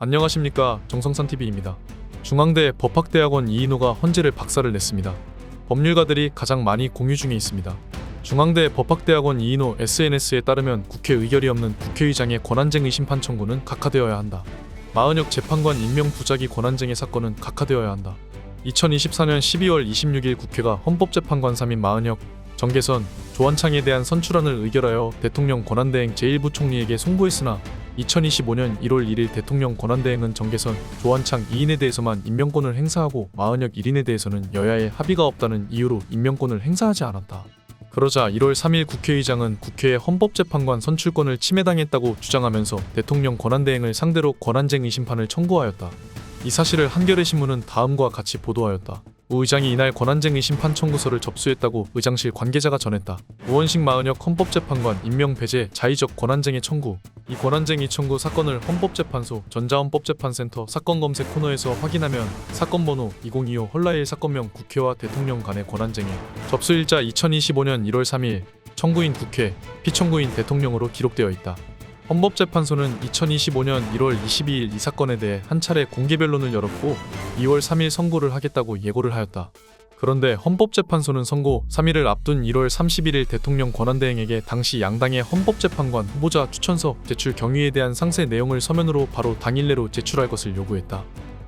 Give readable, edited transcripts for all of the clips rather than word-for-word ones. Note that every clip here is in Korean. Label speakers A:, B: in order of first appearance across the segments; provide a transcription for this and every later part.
A: 안녕하십니까, 정성산TV입니다. 중앙대 법학대학원 이인호가 헌재를 박살을 냈습니다. 법률가들이 가장 많이 공유 중에 있습니다. 중앙대 법학대학원 이인호 SNS에 따르면 국회 의결이 없는 국회의장의 권한쟁의 심판 청구는 각하되어야 한다. 마은혁 재판관 임명 부작위 권한쟁의 사건은 각하되어야 한다. 2024년 12월 26일 국회가 헌법재판관 3인 마은혁, 정계선, 조한창에 대한 선출안을 의결하여 대통령 권한대행 제1부총리에게 송부했으나 2025년 1월 1일 대통령 권한대행은 정계선, 조한창 2인에 대해서만 임명권을 행사하고 마은혁 1인에 대해서는 여야의 합의가 없다는 이유로 임명권을 행사하지 않았다. 그러자 1월 3일 국회의장은 국회의 헌법재판관 선출권을 침해당했다고 주장하면서 대통령 권한대행을 상대로 권한쟁의 심판을 청구하였다. 이 사실을 한겨레신문은 다음과 같이 보도하였다. 우 의장이 이날 권한쟁의 심판 청구서를 접수했다고 의장실 관계자가 전했다. 우원식 마은혁 헌법재판관 임명 배제 자의적 권한쟁의 청구. 이 권한쟁의 청구 사건을 헌법재판소 전자헌법재판센터 사건 검색 코너에서 확인하면 사건 번호 2025 헐라일 사건명 국회와 대통령 간의 권한쟁의 접수일자 2025년 1월 3일 청구인 국회, 피청구인 대통령으로 기록되어 있다. 헌법재판소는 2025년 1월 22일 이 사건에 대해 한 차례 공개 변론을 열었고 2월 3일 선고를 하겠다고 예고를 하였다. 그런데 헌법재판소는 선고 3일을 앞둔 1월 31일 대통령 권한대행에게 당시 양당의 헌법재판관 후보자 추천서 제출 경위에 대한 상세 내용을 서면으로 바로 당일 내로 제출할 것을 요구했다.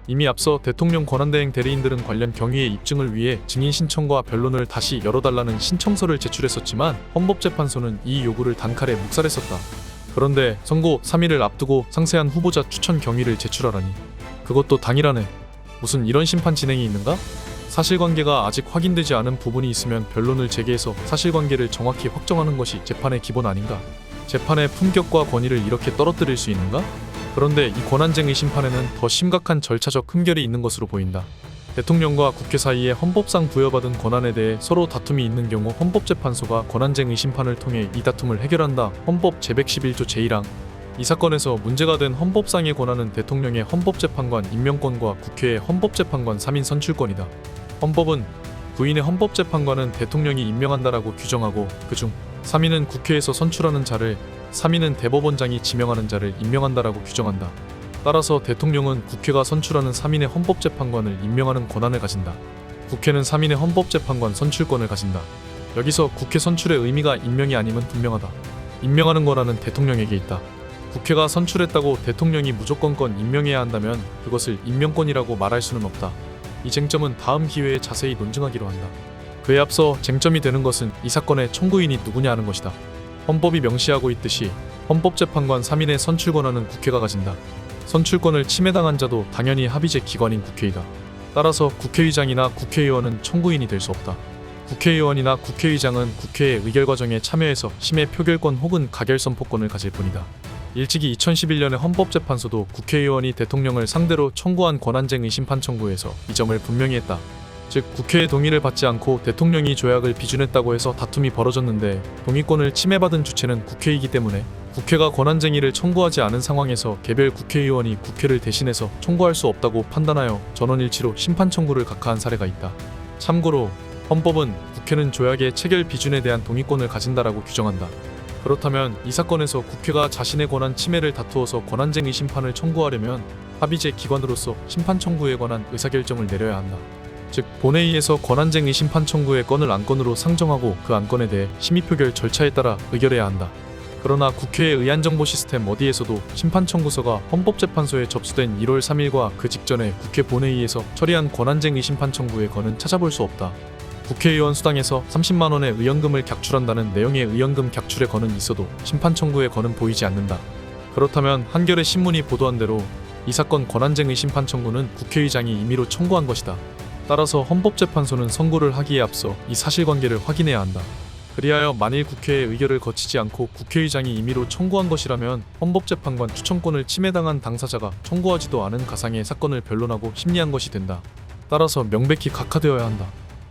A: 이미 앞서 대통령 권한대행 대리인들은 관련 경위의 입증을 위해 증인 신청과 변론을 다시 열어달라는 신청서를 제출했었지만 헌법재판소는 이 요구를 단칼에 묵살했었다. 그런데 선고 3일을 앞두고 상세한 후보자 추천 경위를 제출하라니 그것도 당일 안에 무슨 이런 심판 진행이 있는가? 사실관계가 아직 확인되지 않은 부분이 있으면 변론을 제기해서 사실관계를 정확히 확정하는 것이 재판의 기본 아닌가? 재판의 품격과 권위를 이렇게 떨어뜨릴 수 있는가? 그런데 이 권한쟁의 심판에는 더 심각한 절차적 흠결이 있는 것으로 보인다. 대통령과 국회 사이에 헌법상 부여받은 권한에 대해 서로 다툼이 있는 경우 헌법재판소가 권한쟁의 심판을 통해 이 다툼을 해결한다. 헌법 제111조 제1항. 이 사건에서 문제가 된 헌법상의 권한은 대통령의 헌법재판관 임명권과 국회의 헌법재판관 3인 선출권이다. 헌법은 부인의 헌법재판관은 대통령이 임명한다라고 규정하고 그중 3인은 국회에서 선출하는 자를, 3인은 대법원장이 지명하는 자를 임명한다라고 규정한다. 따라서 대통령은 국회가 선출하는 3인의 헌법재판관을 임명하는 권한을 가진다. 국회는 3인의 헌법재판관 선출권을 가진다. 여기서 국회 선출의 의미가 임명이 아니면 분명하다. 임명하는 권한은 대통령에게 있다. 국회가 선출했다고 대통령이 무조건권 임명해야 한다면 그것을 임명권이라고 말할 수는 없다. 이 쟁점은 다음 기회에 자세히 논증하기로 한다. 그에 앞서 쟁점이 되는 것은 이 사건의 청구인이 누구냐 하는 것이다. 헌법이 명시하고 있듯이 헌법재판관 3인의 선출 권한은 국회가 가진다. 선출권을 침해당한 자도 당연히 합의제 기관인 국회이다. 따라서 국회의장이나 국회의원은 청구인이 될 수 없다. 국회의원이나 국회의장은 국회의 의결 과정에 참여해서 심의 표결권 혹은 가결 선포권을 가질 뿐이다. 일찍이 2011년에 헌법재판소도 국회의원이 대통령을 상대로 청구한 권한쟁의 심판 청구에서 이 점을 분명히 했다. 즉 국회의 동의를 받지 않고 대통령이 조약을 비준했다고 해서 다툼이 벌어졌는데 동의권을 침해받은 주체는 국회이기 때문에 국회가 권한쟁의를 청구하지 않은 상황에서 개별 국회의원이 국회를 대신해서 청구할 수 없다고 판단하여 전원일치로 심판 청구를 각하한 사례가 있다. 참고로 헌법은 국회는 조약의 체결 비준에 대한 동의권을 가진다라고 규정한다. 그렇다면 이 사건에서 국회가 자신의 권한 침해를 다투어서 권한쟁의 심판을 청구하려면 합의제 기관으로서 심판 청구에 관한 의사결정을 내려야 한다. 즉 본회의에서 권한쟁의 심판 청구의 건을 안건으로 상정하고 그 안건에 대해 심의표결 절차에 따라 의결해야 한다. 그러나 국회의 의안정보 시스템 어디에서도 심판 청구서가 헌법재판소에 접수된 1월 3일과 그 직전에 국회 본회의에서 처리한 권한쟁의 심판 청구의 건은 찾아볼 수 없다. 국회의원 수당에서 30만 원의 의원금을 객출한다는 내용의 의원금 객출의 건은 있어도 심판 청구의 건은 보이지 않는다. 그렇다면 한겨레 신문이 보도한 대로 이 사건 권한쟁의 심판 청구는 국회의장이 임의로 청구한 것이다. 따라서 헌법재판소는 선고를 하기에 앞서 이 사실관계를 확인해야 한다. 그리하여 만일 국회의 의결을 거치지 않고 국회의장이 임의로 청구한 것이라면 헌법재판관 추천권을 침해당한 당사자가 청구하지도 않은 가상의 사건을 변론하고 심리한 것이 된다. 따라서 명백히 각하되어야 한다.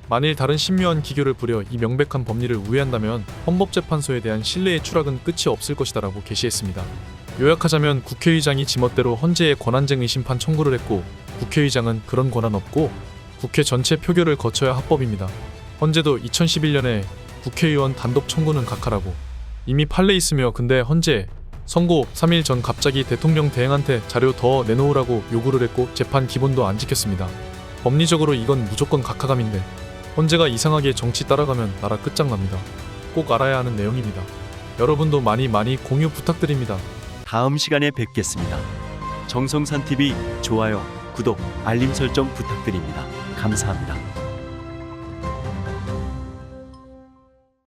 A: 만일 다른 신묘한 기교를 부려 이 명백한 법리를 우회한다면 헌법재판소에 대한 신뢰의 추락은 끝이 없을 것이다라고 게시했습니다. 요약하자면 국회의장이 지멋대로 헌재에 권한쟁의 심판 청구를 했고 국회의장은 그런 권한 없고 국회 전체 표결을 거쳐야 합법입니다. 헌재도 2011년에 국회의원 단독 청구는 각하라고 이미 판례 있으며 근데 헌재 선고 3일 전 갑자기 대통령 대행한테 자료 더 내놓으라고 요구를 했고 재판 기본도 안 지켰습니다. 법리적으로 이건 무조건 각하감인데 헌재가 이상하게 정치 따라가면 나라 끝장납니다. 꼭 알아야 하는 내용입니다. 여러분도 많이 공유 부탁드립니다.
B: 다음 시간에 뵙겠습니다. 정성산 TV 좋아요, 구독, 알림 설정 부탁드립니다. 감사합니다.